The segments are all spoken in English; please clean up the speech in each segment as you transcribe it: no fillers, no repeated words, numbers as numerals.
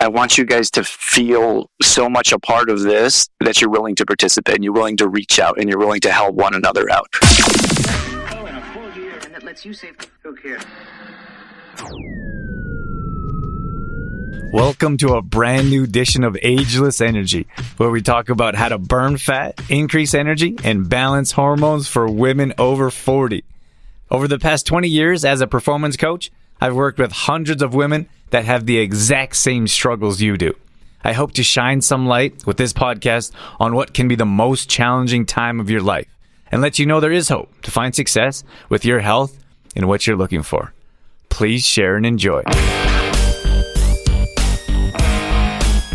I want you guys to feel so much a part of this that you're willing to participate and you're willing to reach out and you're willing to help one another out. And that lets you save. Who cares? Welcome to a brand new edition of Ageless Energy, where we talk about how to burn fat, increase energy, and balance hormones for women over 40. Over the past 20 years as a performance coach, I've worked with hundreds of women that have the exact same struggles you do. I hope to shine some light with this podcast on what can be the most challenging time of your life and let you know there is hope to find success with your health and what you're looking for. Please share and enjoy.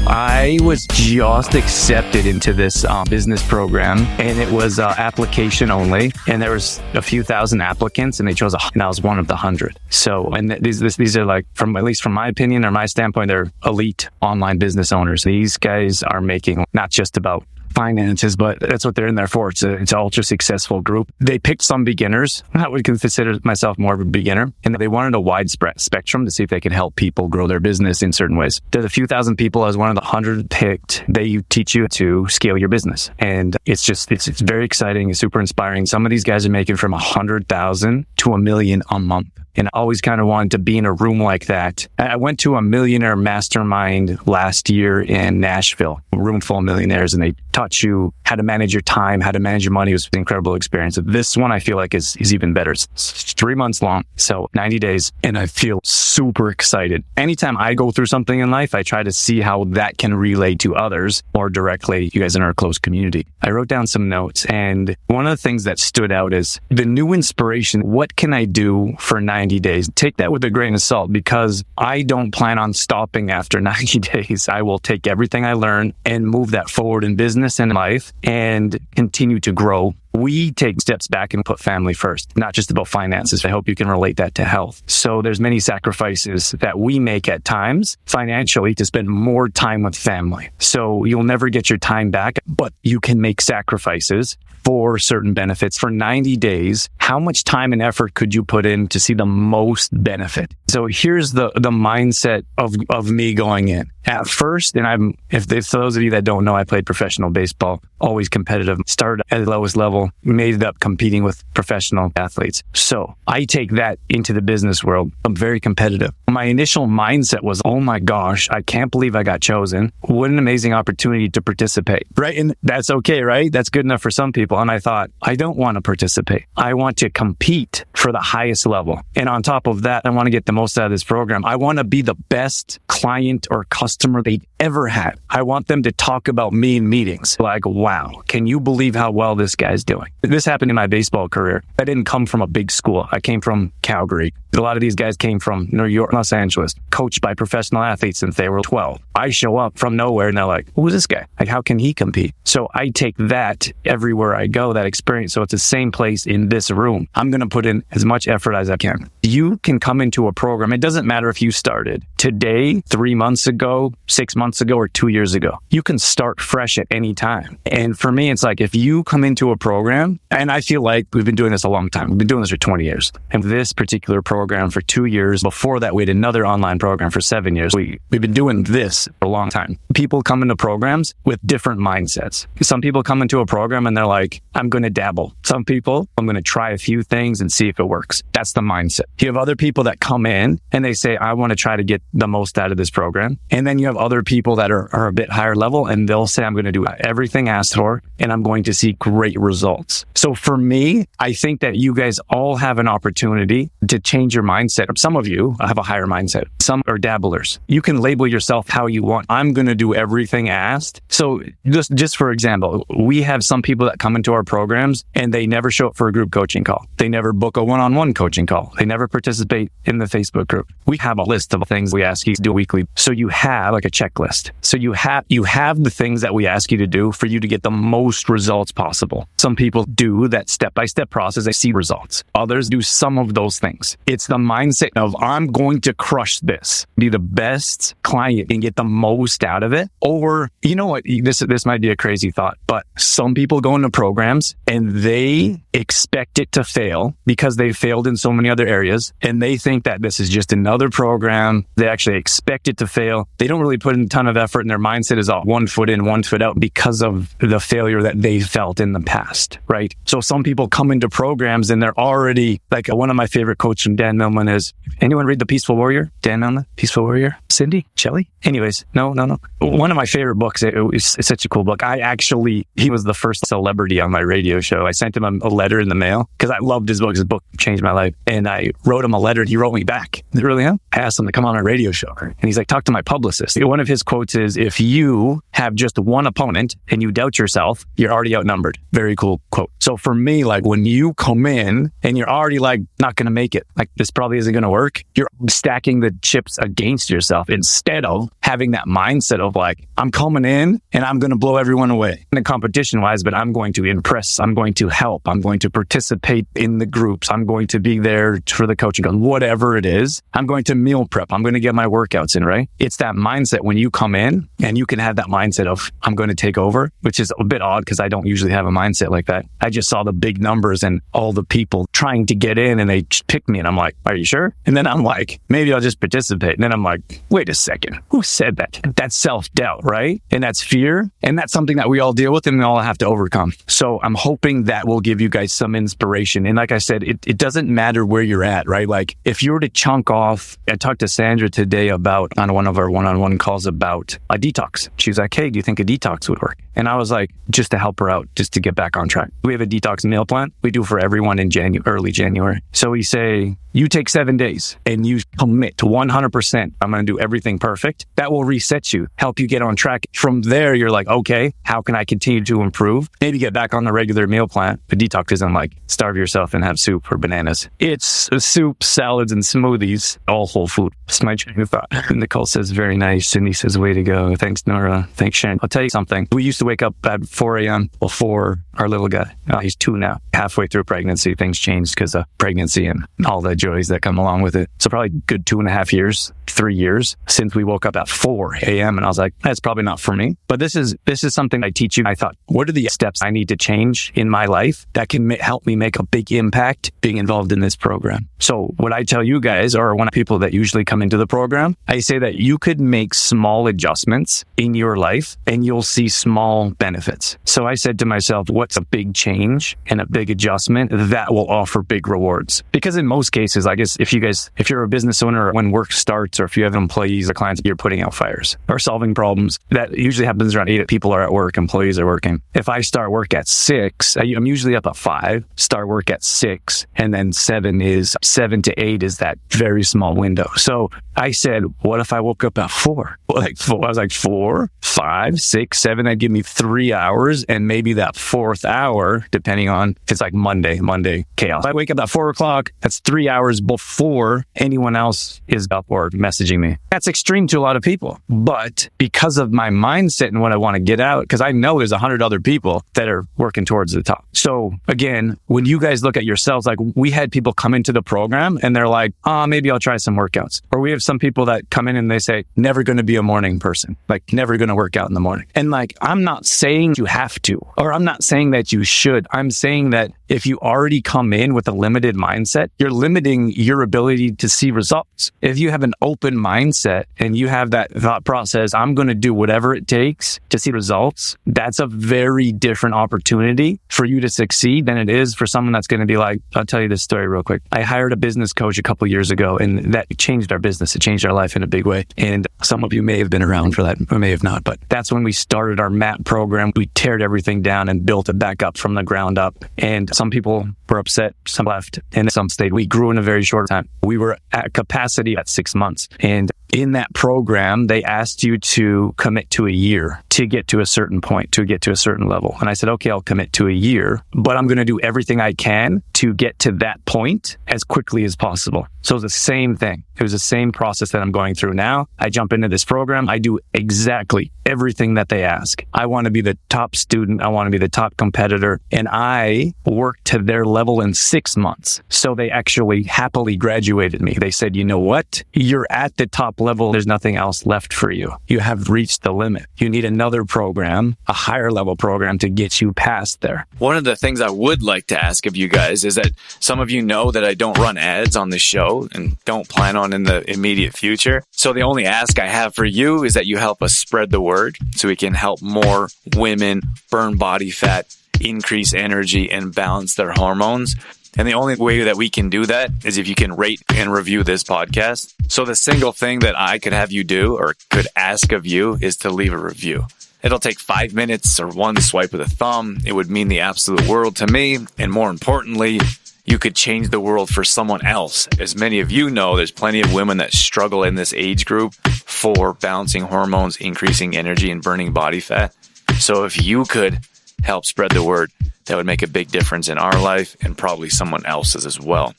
I was just accepted into this business program, and it was application only, and there was a few thousand applicants, and they chose and I was one of the 100. So, and these are like, from at least from my opinion or my standpoint, they're elite online business owners. These guys are making not just about finances, but that's what they're in there for. It's an ultra successful group. They picked some beginners. I would consider myself more of a beginner, and they wanted a wide spectrum to see if they could help people grow their business in certain ways. There's a few thousand people. I was one of the 100 picked. They teach you to scale your business, and it's very exciting. It's super inspiring. Some of these guys are making from 100,000 to $1 million a month. And I always kind of wanted to be in a room like that. I went to a millionaire mastermind last year in Nashville, a room full of millionaires, and they taught you how to manage your time, how to manage your money. It was an incredible experience. This one I feel like is even better. It's 3 months long, so 90 days, and I feel super excited. Anytime I go through something in life, I try to see how that can relate to others or directly, you guys in our close community. I wrote down some notes, and one of the things that stood out is the new inspiration. What can I do for 90 days? Take that with a grain of salt, because I don't plan on stopping after 90 days. I will take everything I learn and move that forward in business and life and continue to grow. We take steps back and put family first, not just about finances. I hope you can relate that to health. So there's many sacrifices that we make at times financially to spend more time with family. So you'll never get your time back, but you can make sacrifices for certain benefits. For 90 days, how much time and effort could you put in to see the most benefit? So here's the mindset of me going in. At first, and if for those of you that don't know, I played professional baseball, always competitive, started at the lowest level, made it up competing with professional athletes. So I take that into the business world. I'm very competitive. My initial mindset was, oh my gosh, I can't believe I got chosen. What an amazing opportunity to participate, right? And that's okay, right? That's good enough for some people. And I thought, I don't want to participate. I want to compete for the highest level. And on top of that, I want to get the most out of this program. I want to be the best client or customer they'd ever had. I want them to talk about me in meetings. Like, wow, can you believe how well this guy's doing? This happened in my baseball career. I didn't come from a big school. I came from Calgary. A lot of these guys came from New York, Los Angeles, coached by professional athletes since they were 12. I show up from nowhere and they're like, who's this guy? Like, how can he compete? So I take that everywhere I go, that experience. So it's the same place in this room. I'm going to put in as much effort as I can. You can come into a program. It doesn't matter if you started today, 3 months ago, 6 months ago, or 2 years ago. You can start fresh at any time. And for me, it's like, if you come into a program, and I feel like we've been doing this a long time. We've been doing this for 20 years. And this particular program for 2 years. Before that, we had another online program for 7 years. We've been doing this for a long time. People come into programs with different mindsets. Some people come into a program and they're like, I'm going to dabble. Some people, I'm going to try a few things and see if it works. That's the mindset. You have other people that come in and they say, I want to try to get the most out of this program. And then you have other people that are a bit higher level and they'll say, I'm going to do everything asked for and I'm going to see great results. So for me, I think that you guys all have an opportunity to change your mindset. Some of you have a higher mindset. Some are dabblers. You can label yourself how you want. I'm going to do everything asked. So just for example, we have some people that come into our programs and they never show up for a group coaching call. They never book a one-on-one coaching call. They never participate in the Facebook group. We have a list of things we ask you to do weekly. So you have like a checklist. So you have the things that we ask you to do for you to get the most results possible. Some people do that step-by-step process. They see results. Others do some of those things. It's It's the mindset of I'm going to crush this, be the best client and get the most out of it. Or, you know what, this might be a crazy thought, but some people go into programs and they expect it to fail because they failed in so many other areas. And they think that this is just another program. They actually expect it to fail. They don't really put in a ton of effort and their mindset is all 1 foot in, 1 foot out because of the failure that they felt in the past, right? So some people come into programs and they're already like one of my favorite quotes from Dan Millman is, anyone read The Peaceful Warrior? Dan Millman, Peaceful Warrior? Cindy? Shelley? Anyways, no. One of my favorite books. It's such a cool book. He was the first celebrity on my radio show. I sent him a letter in the mail because I loved his book. His book changed my life. And I wrote him a letter and he wrote me back. Really? Huh? I asked him to come on a radio show. And he's like, talk to my publicist. One of his quotes is, if you have just one opponent and you doubt yourself, you're already outnumbered. Very cool quote. So for me, like when you come in and you're already like not going to make it, like this probably isn't going to work, you're stacking the chips against yourself instead of having that mindset of like, I'm coming in and I'm going to blow everyone away. And competition wise, but I'm going to impress. I'm going to help. I'm going to participate in the groups. I'm going to be there for the coaching, whatever it is. I'm going to meal prep. I'm going to get my workouts in, right? It's that mindset when you come in and you can have that mindset of I'm going to take over, which is a bit odd because I don't usually have a mindset like that. I just saw the big numbers and all the people trying to get in and they picked me and I'm like, are you sure? And then I'm like, maybe I'll just participate. And then I'm like, wait a second, who said that? That's self-doubt, right? And that's fear. And that's something that we all deal with and we all have to overcome. So I'm hoping that will give you guys some inspiration. And like I said, it doesn't matter where you're at, right? Like if you were to chunk off, I talked to Sandra today about on one of our one-on-one calls about a detox. She was like, hey, do you think a detox would work? And I was like, just to help her out, just to get back on track. We have a detox meal plan. We do for everyone in early January. So we say, you take 7 days and you commit to 100%. I'm going to do everything perfect. That will reset you, help you get on track. From there, you're like, okay, how can I continue to improve? Maybe get back on the regular meal plan. The detox isn't like starve yourself and have soup or bananas. It's soup, salads, and smoothies, all whole food. That's my train of thought. Nicole says, very nice. Cindy says, way to go. Thanks, Nora. Thanks, Sharon. I'll tell you something. We used to wake up at 4 a.m. for our little guy. He's 2 now. Halfway through pregnancy, things changed because of pregnancy and all the joys that come along with it. So probably good 2.5 years, 3 years since we woke up at 4 a.m. And I was like, that's probably not for me. But this is something I teach you. I thought, what are the steps I need to change in my life that can help me make a big impact being involved in this program? So what I tell you guys, or one of the people that usually come into the program, I say that you could make small adjustments in your life and you'll see small benefits. So I said to myself, what's a big change and a big adjustment that will offer big rewards? Because in most cases, I guess if you're a business owner, when work starts, or if you have employees or clients, you're putting out fires or solving problems. That usually happens around 8. People are at work, employees are working. If I start work at 6, I'm usually up at 5, start work at 6, and then 7 to 8 is that very small window. So I said, what if I woke up at 4? I was like 4, 5, 6, 7, that'd give me 3 hours. And maybe that 4th hour, depending on if it's like Monday chaos. If I wake up at 4 o'clock, that's 3 hours before anyone else is up or messaging me. That's extreme to a lot of people. But because of my mindset and what I want to get out, because I know there's 100 other people that are working towards the top. So again, when you guys look at yourselves, like we had people come into the program and they're like, maybe I'll try some workouts. Or we have some people that come in and they say, never going to be a morning person, like never going to work out in the morning. And like, I'm not saying you have to, or I'm not saying that you should. I'm saying that if you already come in with a limited mindset, you're limiting your ability to see results. If you have an open mindset and you have that thought process, I'm going to do whatever it takes to see results, that's a very different opportunity for you to succeed than it is for someone that's going to be like, I'll tell you this story real quick. I hired a business coach a couple years ago and that changed our business. It changed our life in a big way. And some of you may have been around for that or may have not, but that's when we started our MAP program. We teared everything down and built it back up from the ground up. And some people were upset, some left, and some stayed. We grew in a very short time. We were at capacity at 6 months. And in that program, they asked you to commit to a year to get to a certain point, to get to a certain level. And I said, okay, I'll commit to a year, but I'm going to do everything I can to get to that point as quickly as possible. So it's the same thing. It was the same process that I'm going through now. I jump into this program. I do exactly everything that they ask. I want to be the top student. I want to be the top competitor. And I worked to their level in 6 months. So they actually happily graduated me. They said, you know what? You're at the top level. There's nothing else left for you. You have reached the limit. You need another program, a higher level program to get you past there. One of the things I would like to ask of you guys is that some of you know that I don't run ads on this show and don't plan on in the immediate future. So the only ask I have for you is that you help us spread the word so we can help more women burn body fat, increase energy, and balance their hormones. And the only way that we can do that is if you can rate and review this podcast. So the single thing that I could have you do or could ask of you is to leave a review. It'll take 5 minutes or one swipe of the thumb. It would mean the absolute world to me. And more importantly, you could change the world for someone else. As many of you know, there's plenty of women that struggle in this age group for balancing hormones, increasing energy, and burning body fat. So if you could help spread the word, that would make a big difference in our life and probably someone else's as well.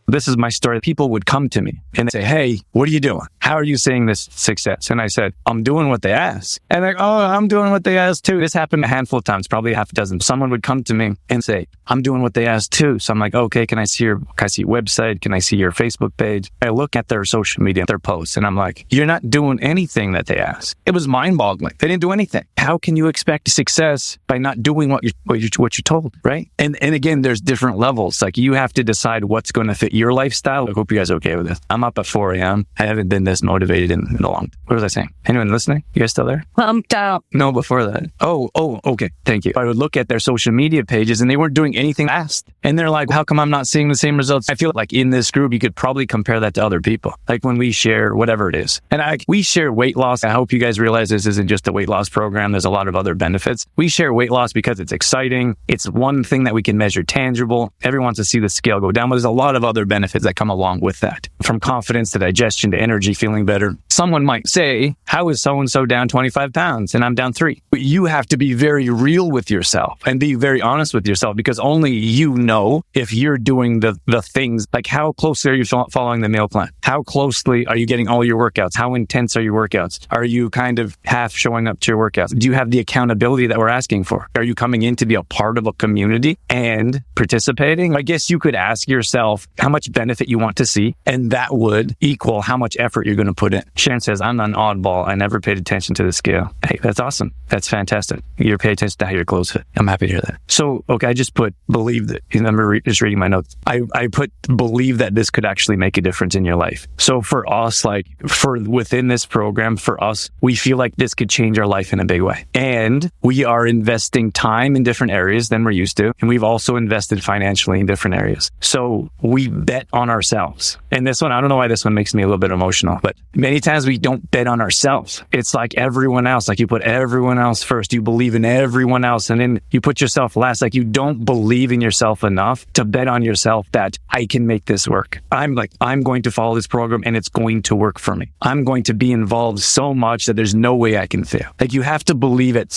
This is my story. People would come to me and say, hey, what are you doing? How are you seeing this success? And I said, I'm doing what they ask. And they're like, oh, I'm doing what they asked too. This happened a handful of times, probably half a dozen. Someone would come to me and say, I'm doing what they asked too. So I'm like, okay, can I see your website? Can I see your Facebook page? I look at their social media, their posts, and I'm like, you're not doing anything that they asked. It was mind boggling. They didn't do anything. How can you expect success by not doing what you're told, right? And again, there's different levels. Like you have to decide what's going to fit your lifestyle. I hope you guys are okay with this. I'm up at 4 a.m. I haven't been this motivated in a long time. What was I saying? Anyone listening? You guys still there? Down. No, before that. Oh, okay. Thank you. I would look at their social media pages and they weren't doing anything asked. And they're like, how come I'm not seeing the same results? I feel like in this group, you could probably compare that to other people. Like when we share whatever it is. And we share weight loss. I hope you guys realize this isn't just a weight loss program. There's a lot of other benefits. We share weight loss because it's exciting. It's one thing that we can measure tangible. Everyone wants to see the scale go down, but there's a lot of other benefits that come along with that. From confidence to digestion to energy, feeling better. Someone might say, how is so-and-so down 25 pounds and I'm down 3? But you have to be very real with yourself and be very honest with yourself because only you know if you're doing the things, like how closely are you following the meal plan? How closely are you getting all your workouts? How intense are your workouts? Are you kind of half showing up to your workouts? Do you have the accountability that we're asking for? Are you coming in to be a part of a community and participating? I guess you could ask yourself how much benefit you want to see, and that would equal how much effort you're going to put in. Sharon says, I'm an oddball. I never paid attention to the scale. Hey, that's awesome. That's fantastic. You pay attention to how your clothes fit. I'm happy to hear that. So, okay, I just put believe that. I'm just reading my notes. I put believe that this could actually make a difference in your life. So for us, like for within this program, for us, we feel like this could change our life in a big way. And we are investing time in different areas than we're used to. And we've also invested financially in different areas. So we bet on ourselves. And this one, I don't know why this one makes me a little bit emotional, but many times we don't bet on ourselves. It's like everyone else, like you put everyone else first. You believe in everyone else and then you put yourself last. Like you don't believe in yourself enough to bet on yourself that I can make this work. I'm going to follow this program and it's going to work for me. I'm going to be involved so much that there's no way I can fail. Like you have to believe at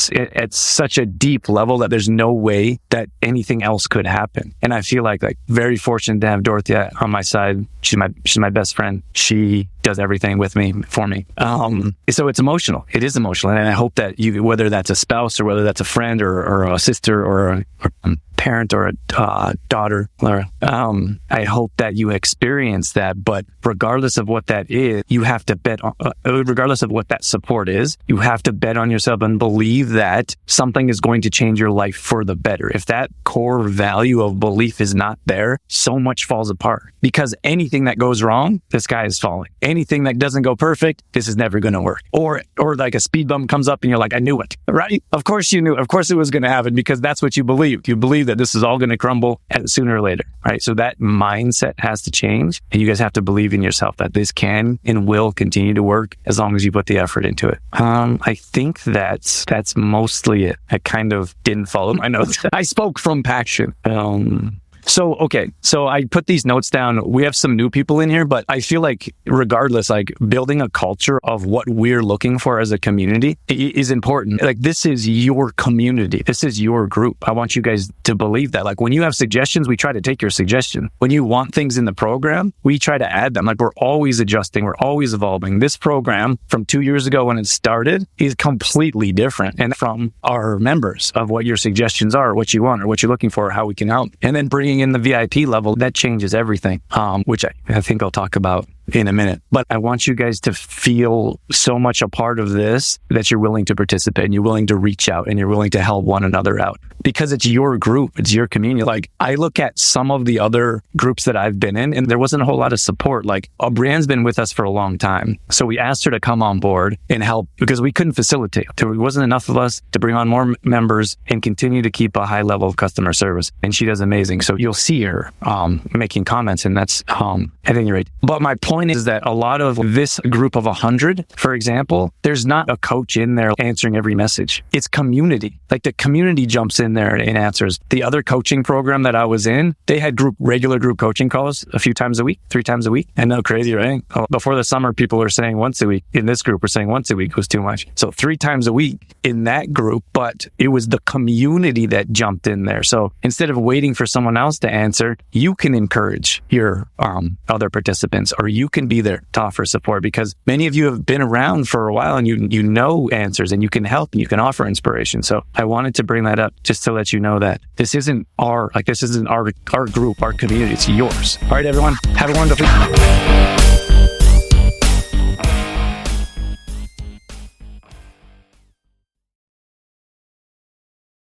such a deep level that there's no way that anything else could happen. And I feel like very fortunate to have Dorothea on my side. She's my best friend. She does everything with me, for me. So it's emotional. It is emotional. And I hope that you, whether that's a spouse or whether that's a friend or a sister or a parent or a daughter, Laura, I hope that you experience that. But regardless of what that is, you have to bet on, regardless of what that support is, you have to bet on yourself and believe that something is going to change your life for the better. If that core value of belief is not there, so much falls apart. Because anything that goes wrong, the sky is falling. Anything that doesn't go perfect, this is never going to work. Or like a speed bump comes up and you're like, I knew it, right? Of course you knew. Of course it was going to happen because that's what you believe. You believe that this is all going to crumble sooner or later, right? So that mindset has to change. And you guys have to believe in yourself that this can and will continue to work as long as you put the effort into it. I think that's mostly it. I kind of didn't follow my notes. I spoke from passion. So, okay. So I put these notes down. We have some new people in here, but I feel like regardless, like building a culture of what we're looking for as a community is important. Like this is your community. This is your group. I want you guys to believe that. Like when you have suggestions, we try to take your suggestion. When you want things in the program, we try to add them. Like we're always adjusting. We're always evolving. This program from 2 years ago when it started is completely different. And from our members of what your suggestions are, what you want or what you're looking for, how we can help. And then bringing in the VIP level, that changes everything, which I think I'll talk about in a minute. But I want you guys to feel so much a part of this that you're willing to participate and you're willing to reach out and you're willing to help one another out because it's your group. It's your community. Like I look at some of the other groups that I've been in and there wasn't a whole lot of support. Like Brianne's been with us for a long time. So we asked her to come on board and help because we couldn't facilitate. There wasn't enough of us to bring on more members and continue to keep a high level of customer service. And she does amazing. So you'll see her making comments and that's at any rate. But my point is that a lot of this group of 100, for example, there's not a coach in there answering every message. It's community. Like the community jumps in there and answers. The other coaching program that I was in, they had regular group coaching calls a few times a week, 3 times a week. And no crazy, right? Before the summer, people were saying once a week. In this group, we're saying once a week was too much. So 3 times a week in that group, but it was the community that jumped in there. So instead of waiting for someone else to answer, you can encourage your other participants or you can be there to offer support because many of you have been around for a while and you know answers and you can help and you can offer inspiration. So I wanted to bring that up just to let you know that this isn't our group, our community. It's yours. All right, everyone. Have a wonderful